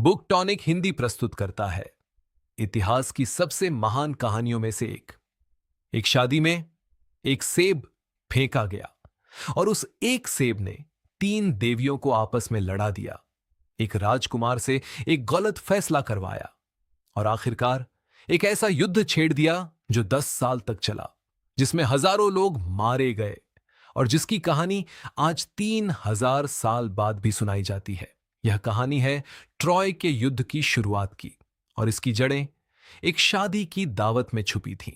Book tonic Hindi प्रस्तुत करता है इतिहास की सबसे महान कहानियों में से एक शादी में एक सेब फेंका गया और उस एक सेब ने तीन देवियों को आपस में लड़ा दिया। एक राजकुमार से एक गलत फैसला करवाया और आखिरकार एक ऐसा युद्ध छेड़ दिया जो 10 साल तक चला, जिसमें हजारों लोग मारे गए और जिसकी कहानी आज 3000 साल बाद भी सुनाई जाती है। यह कहानी है ट्रॉय के युद्ध की शुरुआत की और इसकी जड़ें एक शादी की दावत में छुपी थीं।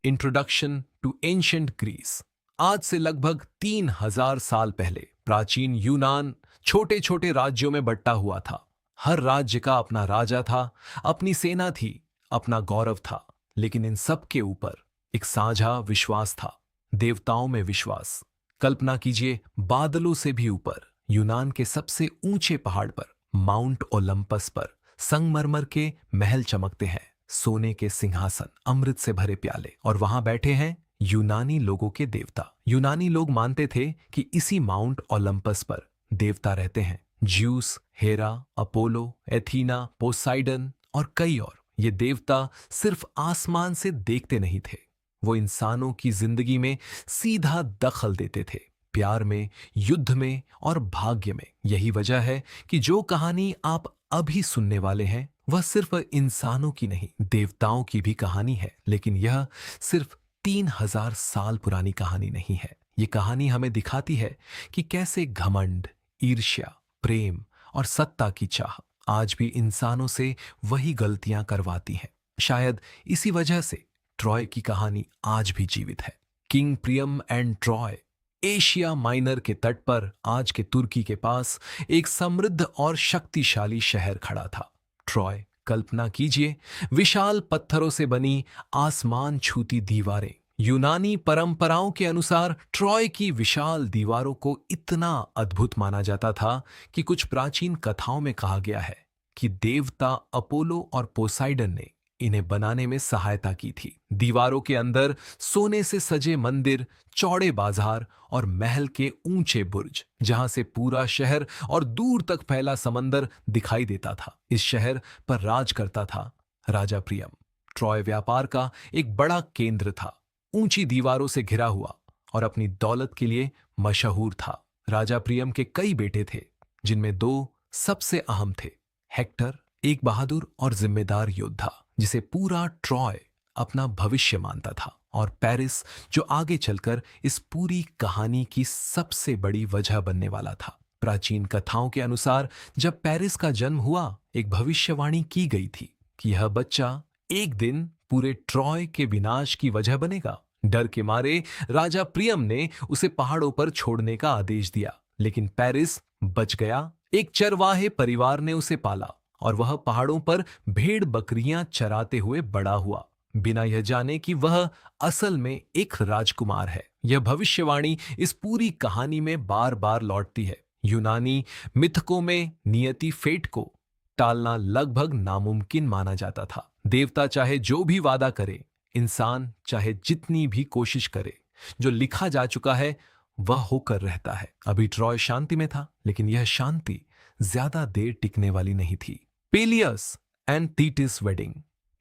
Introduction to ancient Greece. आज से लगभग 3000 साल पहले प्राचीन यूनान छोटे छोटे राज्यों में बंटा हुआ था। हर राज्य का अपना राजा था, अपनी सेना थी, अपना गौरव था, लेकिन इन सब के ऊपर एक साझा विश्वास था, देवताओं में विश्वास। कल्पना कीजिए, बादलों से भी ऊपर यूनान के सबसे ऊंचे पहाड़ पर माउंट ओलंपस पर संगमरमर के महल चमकते हैं, सोने के सिंहासन, अमृत से भरे प्याले, और वहां बैठे हैं यूनानी लोगों के देवता। यूनानी लोग मानते थे कि इसी माउंट ओलंपस पर देवता रहते हैं, ज्यूस, हेरा, अपोलो, एथीना, पोसाइडन और कई और। ये देवता सिर्फ आसमान से देखते नहीं थे, वो इंसानों की जिंदगी में सीधा दखल देते थे, प्यार में, युद्ध में और भाग्य में। यही वजह है कि जो कहानी आप अभी सुनने वाले हैं वह सिर्फ इंसानों की नहीं, देवताओं की भी कहानी है। लेकिन यह सिर्फ 3000 साल पुरानी कहानी नहीं है। ये कहानी हमें दिखाती है कि कैसे घमंड, ईर्ष्या, प्रेम और सत्ता की चाह आज भी इंसानों से वही गलतियां करवाती है। शायद इसी वजह से ट्रॉय की कहानी आज भी जीवित है। King Priyam and Troy. Asia minor के तट पर, आज के तुर्की के पास, एक समृद्ध और शक्तिशाली शहर खड़ा था, ट्रॉय। कल्पना कीजिए, विशाल पत्थरों से बनी, आसमान छूती दीवारें। यूनानी परंपराओं के अनुसार ट्रॉय की विशाल दीवारों को इतना अद्भुत माना जाता था कि कुछ प्राचीन कथाओं में कहा गया है कि देवता अपोलो और पोसाइडन ने इन्हें बनाने में सहायता की थी। दीवारों के अंदर सोने से सजे मंदिर, चौड़े बाजार और महल के ऊंचे बुर्ज, जहां से पूरा शहर और दूर तक फैला समंदर दिखाई देता था। इस शहर पर राज करता था राजा प्रियम। ट्रॉय व्यापार का एक बड़ा केंद्र था, ऊंची दीवारों से घिरा हुआ और अपनी दौलत के लिए मशहूर था। राजा प्रियम के कई बेटे थे, जिनमें 2 सबसे अहम थे। हेक्टर, एक बहादुर और जिम्मेदार योद्धा जिसे पूरा ट्रॉय अपना भविष्य मानता था, और पेरिस, जो आगे चलकर इस पूरी कहानी की सबसे बड़ी वजह बनने वाला था। प्राचीन कथाओं के अनुसार जब पेरिस का जन्म हुआ, एक भविष्यवाणी की गई थी कि यह बच्चा एक दिन पूरे ट्रॉय के विनाश की वजह बनेगा। डर के मारे राजा प्रियम ने उसे पहाड़ों पर छोड़ने का आदेश दिया, लेकिन पेरिस बच गया। एक चरवाहे परिवार ने उसे पाला और वह पहाड़ों पर भेड़ बकरियां चराते हुए बड़ा हुआ, बिना यह जाने कि वह असल में एक राजकुमार है। यह भविष्यवाणी इस पूरी कहानी में बार बार लौटती है। यूनानी मिथकों में नियति, फेट को टालना लगभग नामुमकिन माना जाता था। देवता चाहे जो भी वादा करे, इंसान चाहे जितनी भी कोशिश करे, जो लिखा जा चुका है वह होकर रहता है। अभी ट्रॉय शांति में था, लेकिन यह शांति ज्यादा देर टिकने वाली नहीं थी। Peleus and Thetis wedding.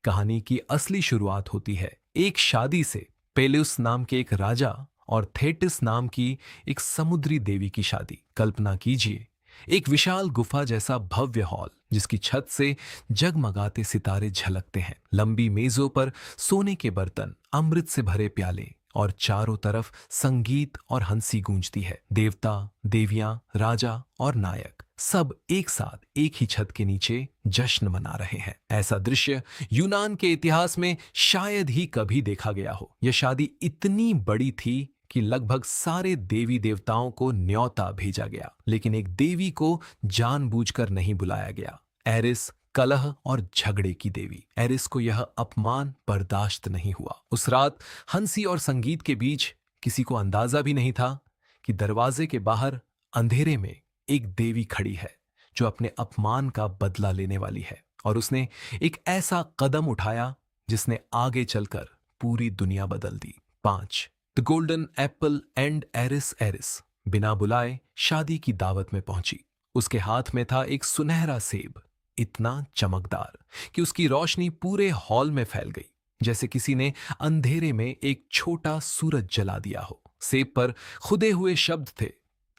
कहानी की असली शुरुआत होती है एक शादी से। पेलियस नाम के एक राजा और थेटिस नाम की एक समुद्री देवी की शादी। कल्पना कीजिए, एक विशाल गुफा जैसा भव्य हॉल, जिसकी छत से जगमगाते सितारे झलकते हैं। लंबी मेजों पर सोने के बर्तन, अमृत से भरे प्याले, और चारों तरफ संगीत और हंसी गूंजती है। देवता, देवियां, राजा और नायक सब एक साथ एक ही छत के नीचे जश्न मना रहे हैं। ऐसा दृश्य यूनान के इतिहास में शायद ही कभी देखा गया हो। यह शादी इतनी बड़ी थी कि लगभग सारे देवी देवताओं को न्योता भेजा गया, लेकिन एक देवी को जानबूझकर नहीं बुलाया गया। एरिस, कलह और झगड़े की देवी। एरिस को यह अपमान बर्दाश्त नहीं हुआ। उस रात हंसी और संगीत के बीच किसी को अंदाजा भी नहीं था कि दरवाजे के बाहर अंधेरे में एक देवी खड़ी है जो अपने अपमान का बदला लेने वाली है, और उसने एक ऐसा कदम उठाया जिसने आगे चलकर पूरी दुनिया बदल दी। 5 the golden apple and Eris. Eris बिना बुलाए शादी की दावत में पहुंची। उसके हाथ में था एक सुनहरा सेब, इतना चमकदार कि उसकी रोशनी पूरे हॉल में फैल गई, जैसे किसी ने अंधेरे में एक छोटा सूरज जला दिया हो। सेब पर खुदे हुए शब्द थे,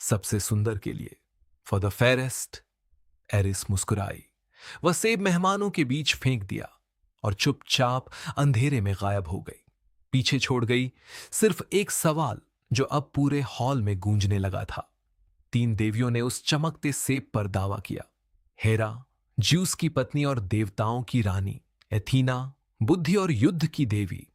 सबसे सुंदर के लिए, फॉर द फेयरेस्ट। एरिस मुस्कुराई। वह सेब मेहमानों के बीच फेंक दिया और चुपचाप अंधेरे में गायब हो गई। पीछे छोड़ गई सिर्फ एक सवाल जो अब पूरे हॉल में गूंजने लगा था। 3 देवियों ने उस चमकते सेब पर दावा किया। हेरा, ज्यूस की पत्नी और देवताओं की रानी, एथीना, बुद्धि और युद्ध की देवी,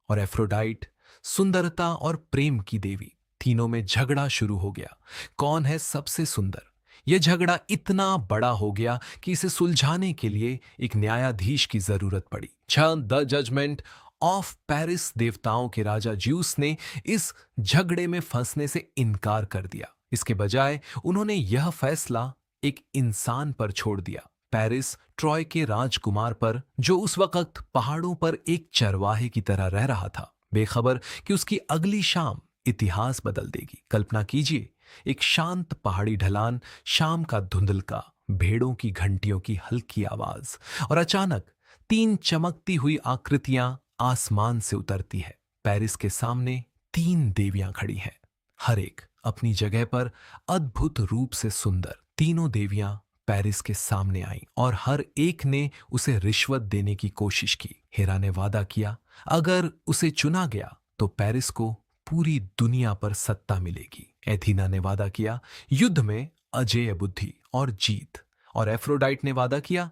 और एफ्रोडाइट, सुंदरता और प्रेम की देवी। तीनों में झगड़ा शुरू हो गया, कौन है सबसे सुंदर। यह झगड़ा इतना बड़ा हो गया कि इसे सुलझाने के लिए एक न्यायाधीश की जरूरत पड़ी। द जजमेंट ऑफ पेरिस देवताओं के राजा ज्यूस ने इस झगड़े में फंसने से इनकार कर दिया। इसके बजाय उन्होंने यह फैसला एक इंसान पर छोड़ दिया, पेरिस ट्रॉय के राजकुमार पर, जो उस वक्त पहाड़ों पर एक चरवाहे की तरह रह रहा था, बेखबर कि उसकी अगली शाम इतिहास बदल देगी। कल्पना कीजिए, एक शांत पहाड़ी ढलान, शाम का धुंधलका, भेड़ों की घंटियों की हल्की आवाज, और अचानक 3 चमकती हुई आकृतियां आसमान से उतरती है। पेरिस के सामने 3 देवियां खड़ी हैं, हर एक अपनी जगह पर अद्भुत रूप से सुंदर। तीनों देवियां पेरिस के सामने आईं और हर एक ने उसे रिश्वत देने की कोशिश की। हेरा ने वादा किया, अगर उसे चुना गया तो पेरिस को पूरी दुनिया पर सत्ता मिलेगी। एथीना ने वादा किया, युद्ध में अजेय बुद्धि और जीत। और एफ्रोडाइट ने वादा किया,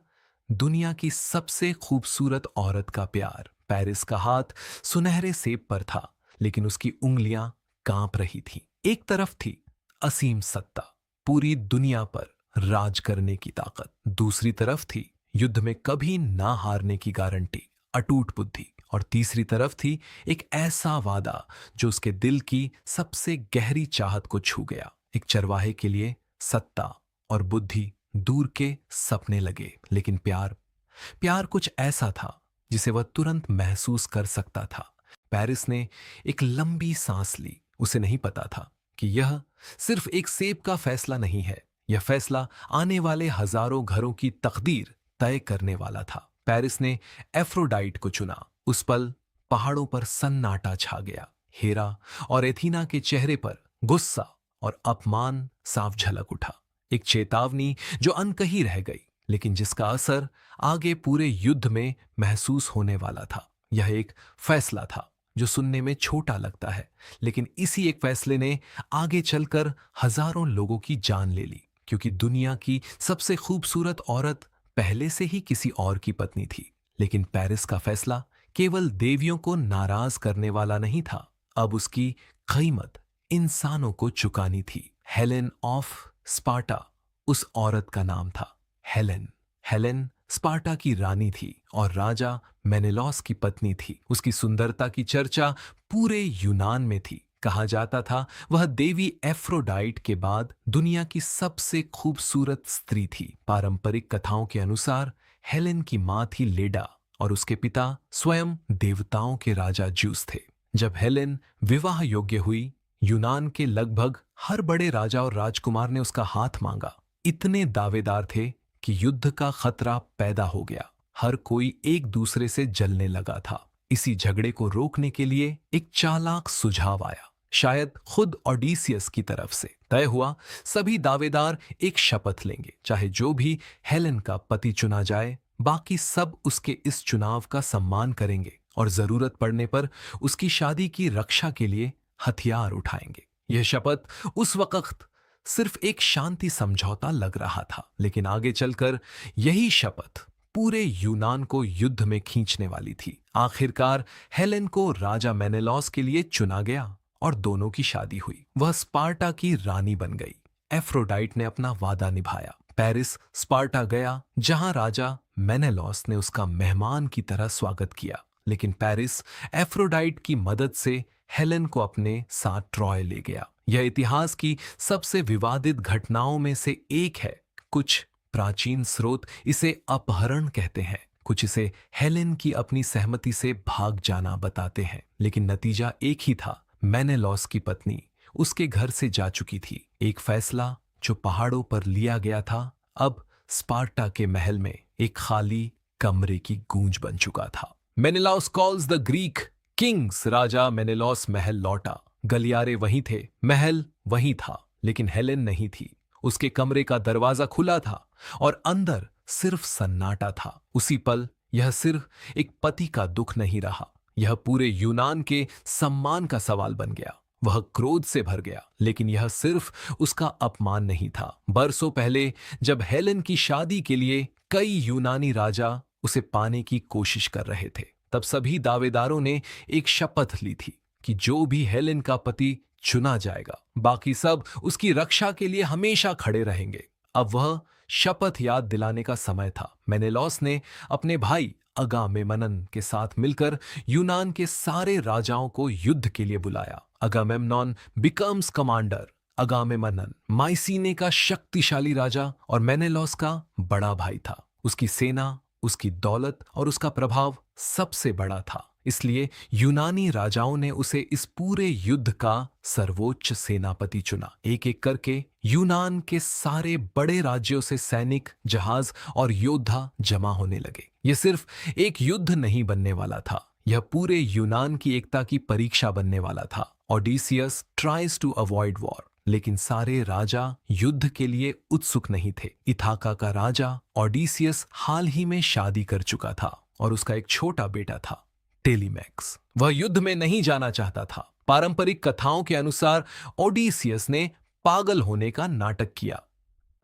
दुनिया की सबसे खूबसूरत औरत का प्यार। पेरिस का हाथ सुनहरे सेब पर था, लेकिन उसकी उंगलियां कांप रही थीं। एक तरफ थी असीम सत्ता, पूरी दुनिया पर राज करने की ताकत। दूसरी तरफ थी युद्ध में कभी ना हारने की गारंटी, अटूट बुद्धि। और तीसरी तरफ थी एक ऐसा वादा जो उसके दिल की सबसे गहरी चाहत को छू गया। एक चरवाहे के लिए सत्ता और बुद्धि दूर के सपने लगे, लेकिन प्यार कुछ ऐसा था जिसे वह तुरंत महसूस कर सकता था। पेरिस ने एक लंबी सांस ली। उसे नहीं पता था कि यह सिर्फ एक सेब का फैसला नहीं है, यह फैसला आने वाले हजारों घरों की तकदीर तय करने वाला था। पेरिस ने एफ्रोडाइट को चुना। उस पल पहाड़ों पर सन्नाटा छा गया। हेरा और एथीना के चेहरे पर गुस्सा और अपमान साफ झलक उठा, एक चेतावनी जो अनकही रह गई, लेकिन जिसका असर आगे पूरे युद्ध में महसूस होने वाला था। यह एक फैसला था जो सुनने में छोटा लगता है, लेकिन इसी एक फैसले ने आगे चलकर हजारों लोगों की जान ले ली, क्योंकि दुनिया की सबसे खूबसूरत औरत पहले से ही किसी और की पत्नी थी। लेकिन पेरिस का फैसला केवल देवियों को नाराज करने वाला नहीं था, अब उसकी कीमत इंसानों को चुकानी थी। हेलेन ऑफ स्पार्टा उस औरत का नाम था। हेलेन स्पार्टा की रानी थी और राजा मेनेलॉस की पत्नी थी। उसकी सुंदरता की चर्चा पूरे यूनान में थी। कहा जाता था वह देवी एफ्रोडाइट के बाद दुनिया की सबसे खूबसूरत स्त्री थी। पारंपरिक कथाओं के अनुसार हेलेन की मां थी लेडा और उसके पिता स्वयं देवताओं के राजा ज्यूस थे। जब हेलेन विवाह योग्य हुई, यूनान के लगभग हर बड़े राजा और राजकुमार ने उसका हाथ मांगा। इतने दावेदार थे कि युद्ध का खतरा पैदा हो गया। हर कोई एक दूसरे से जलने लगा था। इसी झगड़े को रोकने के लिए एक चालाक सुझाव आया, शायद खुद ओडिसियस की तरफ से। तय हुआ, सभी दावेदार एक शपथ लेंगे, चाहे जो भी हेलेन का पति चुना जाए, बाकी सब उसके इस चुनाव का सम्मान करेंगे और जरूरत पड़ने पर उसकी शादी की रक्षा के लिए हथियार उठाएंगे। यह शपथ उस वक्त सिर्फ एक शांति समझौता लग रहा था, लेकिन आगे चलकर यही शपथ पूरे यूनान को युद्ध में खींचने वाली थी। आखिरकार हेलेन को राजा मेनेलॉस के लिए चुना गया और दोनों की शादी हुई। वह स्पार्टा की रानी बन गई। एफ्रोडाइट ने अपना वादा निभाया। पेरिस स्पार्टा गया, जहां राजा मेनेलॉस ने उसका मेहमान की तरह स्वागत किया। लेकिन पेरिस एफ्रोडाइट की मदद से हेलेन को अपने साथ ट्रॉय ले गया। यह इतिहास की सबसे विवादित घटनाओं में से एक है। कुछ प्राचीन स्रोत इसे अपहरण कहते हैं, कुछ इसे हेलेन की अपनी सहमति से भाग जाना बताते हैं, लेकिन नतीजा एक ही था। मेनेलॉस की पत्नी उसके घर से जा चुकी थी। एक फैसला जो पहाड़ों पर लिया गया था, अब स्पार्टा के महल में एक खाली कमरे की गूंज बन चुका था। Menelaus calls the Greek kings. राजा मेनेलॉस महल लौटा। गलियारे वहीं थे, महल वहीं था, लेकिन हेलेन नहीं थी। उसके कमरे का दरवाजा खुला था और अंदर सिर्फ सन्नाटा था। उसी पल यह सिर्फ एक पति का दुख नहीं रहा, यह पूरे यूनान के सम्मान का सवाल बन गया। वह क्रोध से भर गया, लेकिन यह सिर्फ उसका अपमान नहीं था। बरसों पहले जब हेलेन की शादी के लिए कई यूनानी राजा उसे पाने की कोशिश कर रहे थे, तब सभी दावेदारों ने एक शपथ ली थी कि जो भी हेलेन का पति चुना जाएगा, बाकी सब उसकी रक्षा के लिए हमेशा खड़े रहेंगे। अब वह शपथ याद दिलाने का समय था। मेनेलॉस ने अपने भाई अगामेमनन के साथ मिलकर यूनान के सारे राजाओं को युद्ध के लिए बुलाया। अगामेम्नॉन बिकम्स कमांडर। अगामेमनन माइसीने का शक्तिशाली राजा और मेनेलॉस का बड़ा भाई था। उसकी सेना, उसकी दौलत और उसका प्रभाव सबसे बड़ा था। इसलिए यूनानी राजाओं ने उसे इस पूरे युद्ध का सर्वोच्च सेनापति चुना। एक एक करके यूनान के सारे बड़े राज्यों से सैनिक, जहाज और योद्धा जमा होने लगे। यह सिर्फ एक युद्ध नहीं बनने वाला था, यह पूरे यूनान की एकता की परीक्षा बनने वाला था। Odysseus tries to avoid war, लेकिन सारे राजा युद्ध के लिए उत्सुक नहीं थे। इथाका का राजा ओडिसियस हाल ही में शादी कर चुका था और उसका एक छोटा बेटा था, टेलीमैक्स। वह युद्ध में नहीं जाना चाहता था। पारंपरिक कथाओं के अनुसार ओडिसियस ने पागल होने का नाटक किया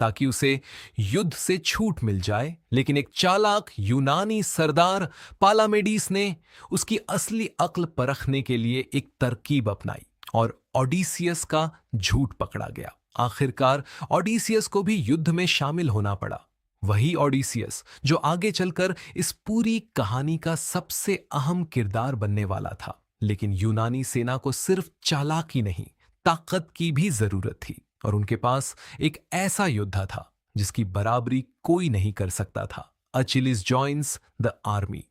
ताकि उसे युद्ध से छूट मिल जाए, लेकिन एक चालाक यूनानी सरदार पालामेडिस ने उसकी असली अक्ल परखने के लिए एक तरकीब अपनाई और ओडिसियस का झूठ पकड़ा गया। आखिरकार ओडिसियस को भी युद्ध में शामिल होना पड़ा। वही ओडिसियस जो आगे चलकर इस पूरी कहानी का सबसे अहम किरदार बनने वाला था। लेकिन यूनानी सेना को सिर्फ चालाकी नहीं, ताकत की भी जरूरत थी, और उनके पास एक ऐसा योद्धा था जिसकी बराबरी कोई नहीं कर सकता था। अचिलिस जॉइन्स द आर्मी।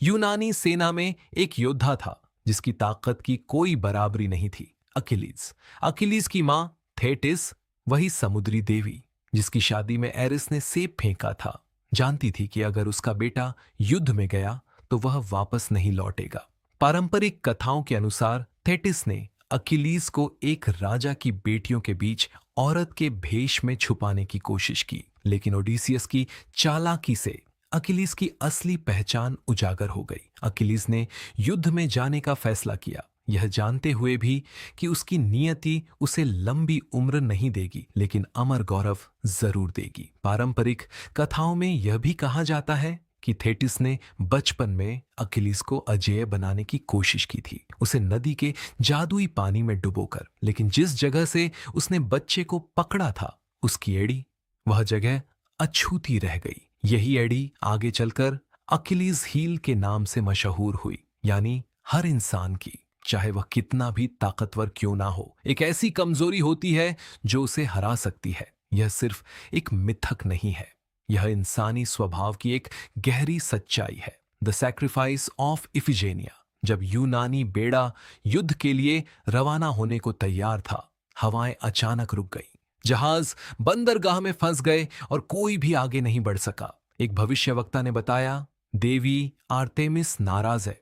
यूनानी सेना में एक योद्धा था जिसकी ताकत की कोई बराबरी नहीं थी, अकिलीज। अकिलीज की मां थेटिस, वही समुद्री देवी जिसकी शादी में एरिस ने सेब फेंका था, जानती थी कि अगर उसका बेटा युद्ध में गया तो वह वापस नहीं लौटेगा। पारंपरिक कथाओं के अनुसार थेटिस ने अकिलीज को एक राजा की बेटियों के बीच औरत के भेष में छुपाने की कोशिश की, लेकिन ओडिसियस की चालाकी से अकिलीज की असली पहचान उजागर हो गई। अकिलीज ने युद्ध में जाने का फैसला किया, यह जानते हुए भी कि उसकी नियति उसे लंबी उम्र नहीं देगी, लेकिन अमर गौरव जरूर देगी। पारंपरिक कथाओं में यह भी कहा जाता है कि थेटिस ने बचपन में अकिलीज को अजेय बनाने की कोशिश की थी, उसे नदी के जादुई पानी में डुबोकर। लेकिन जिस जगह से उसने बच्चे को पकड़ा था, उसकी एड़ी, वह जगह अछूती रह गई। यही एड़ी आगे चलकर अकिलीज हील के नाम से मशहूर हुई, यानी हर इंसान की, चाहे वह कितना भी ताकतवर क्यों ना हो, एक ऐसी कमजोरी होती है जो उसे हरा सकती है। यह सिर्फ एक मिथक नहीं है, यह इंसानी स्वभाव की एक गहरी सच्चाई है। The sacrifice of Iphigenia. जब यूनानी बेड़ा युद्ध के लिए रवाना होने को तैयार था, हवाएं अचानक रुक गई। जहाज बंदरगाह में फंस गए और कोई भी आगे नहीं बढ़ सका। एक भविष्यवक्ता ने बताया, देवी आर्तेमिस नाराज है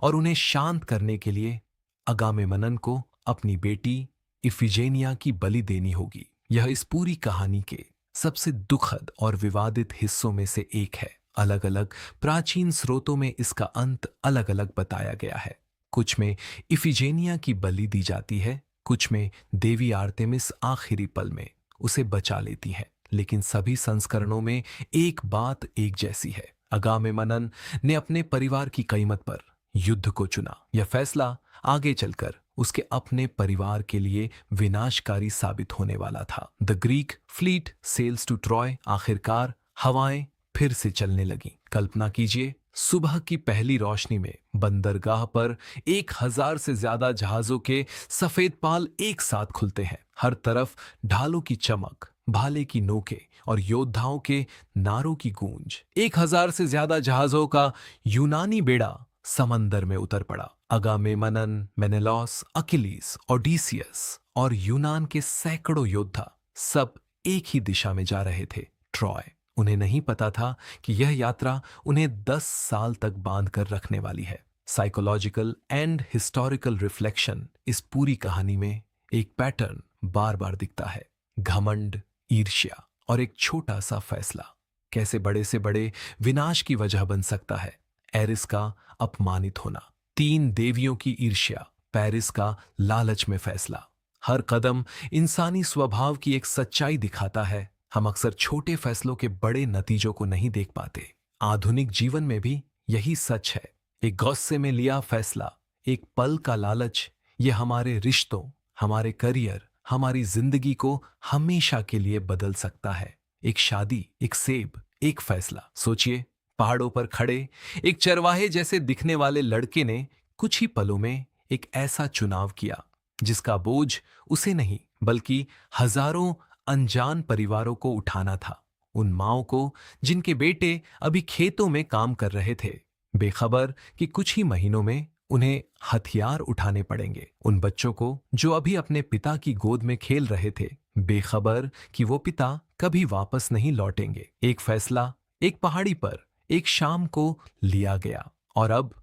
और उन्हें शांत करने के लिए अगामेमनन को अपनी बेटी इफिजेनिया की बलि देनी होगी। यह इस पूरी कहानी के सबसे दुखद और विवादित हिस्सों में से एक है। अलग अलग प्राचीन स्रोतों में इसका अंत अलग अलग बताया गया है। कुछ में इफिजेनिया की बलि दी जाती है, कुछ में देवी आर्तेमिस आखिरी पल में उसे बचा लेती है, लेकिन सभी संस्करणों में एक बात एक जैसी है। अगामेमनन ने अपने परिवार की कीमत पर युद्ध को चुना। यह फैसला आगे चलकर उसके अपने परिवार के लिए विनाशकारी साबित होने वाला था। The Greek fleet sails to Troy. आखिरकार हवाएं फिर से चलने लगीं। कल्पना कीजिए, सुबह की पहली रोशनी में बंदरगाह पर 1000 से ज्यादा जहाजों के सफेद पाल एक साथ खुलते हैं। हर तरफ ढालों की चमक, भाले की नोकें और योद्धाओं के नारों की गूंज। 1000 से ज्यादा जहाजों का यूनानी बेड़ा समंदर में उतर पड़ा। अगामेमनन, मेनेलॉस, अकिलीस, ओडिसियस और यूनान के सैकड़ों योद्धा सब एक ही दिशा में जा रहे थे, ट्रॉय। उन्हें नहीं पता था कि यह यात्रा उन्हें 10 साल तक बांध कर रखने वाली है। साइकोलॉजिकल एंड हिस्टोरिकल रिफ्लेक्शन, इस पूरी कहानी में एक पैटर्न बार बार दिखता है। घमंड, ईर्ष्या और एक छोटा सा फैसला कैसे बड़े से बड़े विनाश की वजह बन सकता है। एरिस का अपमानित होना, 3 देवियों की ईर्ष्या, पेरिस का लालच में फैसला। हर कदम इंसानी स्वभाव की एक सच्चाई दिखाता है। हम अक्सर छोटे फैसलों के बड़े नतीजों को नहीं देख पाते। आधुनिक जीवन में भी यही सच है। एक गुस्से में लिया फैसला, एक पल का लालच, यह हमारे रिश्तों, हमारे करियर, हमारी जिंदगी को हमेशा के लिए बदल सकता है। एक शादी, एक सेब, एक फैसला। सोचिए, पहाड़ों पर खड़े एक चरवाहे जैसे दिखने वाले लड़के ने कुछ ही पलों में एक ऐसा चुनाव किया जिसका बोझ उसे नहीं बल्कि हजारों अनजान परिवारों को उठाना था। उन माओं को जिनके बेटे अभी खेतों में काम कर रहे थे, बेखबर कि कुछ ही महीनों में उन्हें हथियार उठाने पड़ेंगे। उन बच्चों को जो अभी अपने पिता की गोद में खेल रहे थे, बेखबर कि वो पिता कभी वापस नहीं लौटेंगे। एक फैसला एक पहाड़ी पर एक शाम को लिया गया और अब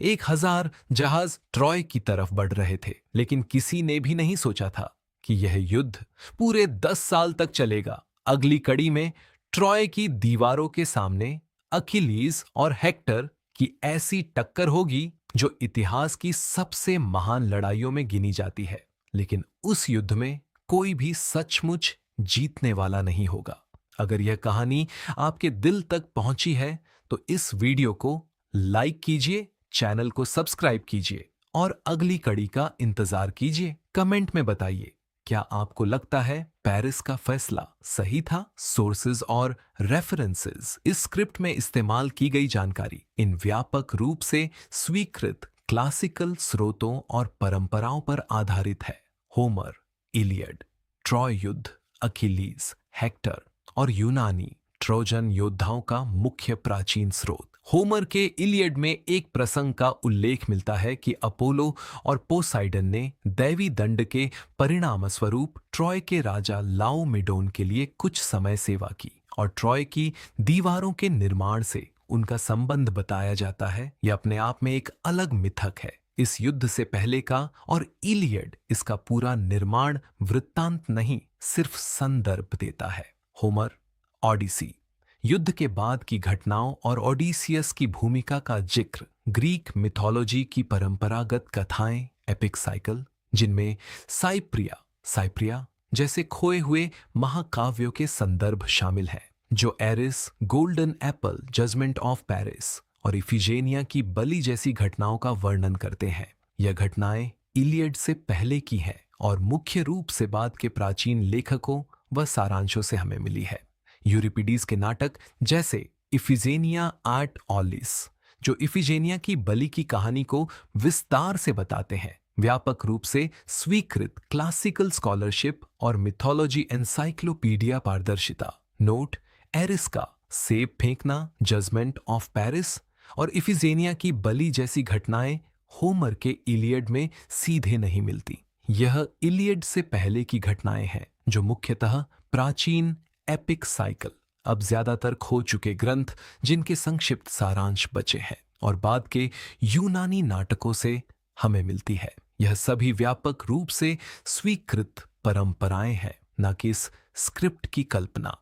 1000 जहाज ट्रॉय की तरफ बढ़ रहे थे। लेकिन किसी ने भी नहीं सोचा था कि यह युद्ध पूरे 10 साल तक चलेगा। अगली कड़ी में ट्रॉय की दीवारों के सामने अखिलीज और हेक्टर की ऐसी टक्कर होगी जो इतिहास की सबसे महान लड़ाइयों में गिनी जाती है। लेकिन उस युद्ध में कोई भी सचमुच जीतने वाला नहीं होगा। अगर यह कहानी आपके दिल तक पहुंची है तो इस वीडियो को लाइक कीजिए, चैनल को सब्सक्राइब कीजिए और अगली कड़ी का इंतजार कीजिए। कमेंट में बताइए, क्या आपको लगता है पेरिस का फैसला सही था? सोर्सेज और रेफरेंसेस, इस स्क्रिप्ट में इस्तेमाल की गई जानकारी इन व्यापक रूप से स्वीकृत क्लासिकल स्रोतों और परंपराओं पर आधारित है। होमर, इलियड, ट्रॉय युद्ध, अखिलीज, हेक्टर और यूनानी ट्रोजन योद्धाओं का मुख्य प्राचीन स्रोत। होमर के इलियड में एक प्रसंग का उल्लेख मिलता है कि अपोलो और पोसाइडन ने दैवी दंड के परिणाम स्वरूप ट्रॉय के राजा लाओमेडोन के लिए कुछ समय सेवा की और ट्रॉय की दीवारों के निर्माण से उनका संबंध बताया जाता है। यह अपने आप में एक अलग मिथक है। इस युद्ध से पहले का और इलियड इसका पूरा निर्माण वृत्तांत नहीं, सिर्फ संदर्भ देता है। होमर, ओडिसी, युद्ध के बाद की घटनाओं और ओडिसियस की भूमिका का जिक्र ग्रीक मिथोलॉजी की परंपरागत कथाएं, एपिक साइकिल, जिनमें साइप्रिया जैसे खोए हुए महाकाव्यों के संदर्भ शामिल हैं, जो Eris, golden apple, judgment of Paris और इफिजेनिया की बलि जैसी घटनाओं का वर्णन करते हैं। यह घटनाएं इलियड से पहले की हैं और मुख्य रूप से बाद के प्राचीन लेखकों व सारांशों से हमें मिली है। यूरिपिडीज के नाटक जैसे इफिजेनिया एट ऑलिस, जो इफिजेनिया की बलि की कहानी को विस्तार से बताते हैं, व्यापक रूप से स्वीकृत क्लासिकल स्कॉलरशिप और मिथोलॉजी एनसाइक्लोपीडिया पारदर्शिता। नोट, एरिस का सेब फेंकना, जजमेंट ऑफ पेरिस और इफिजेनिया की बलि जैसी घटनाएं होमर के इलियड में सीधे नहीं मिलती। यह इलियड से पहले की घटनाएं हैं, जो मुख्यतः प्राचीन एपिक साइकिल, अब ज्यादातर खो चुके ग्रंथ जिनके संक्षिप्त सारांश बचे हैं, और बाद के यूनानी नाटकों से हमें मिलती है। यह सभी व्यापक रूप से स्वीकृत परंपराएं हैं, न कि इस स्क्रिप्ट की कल्पना।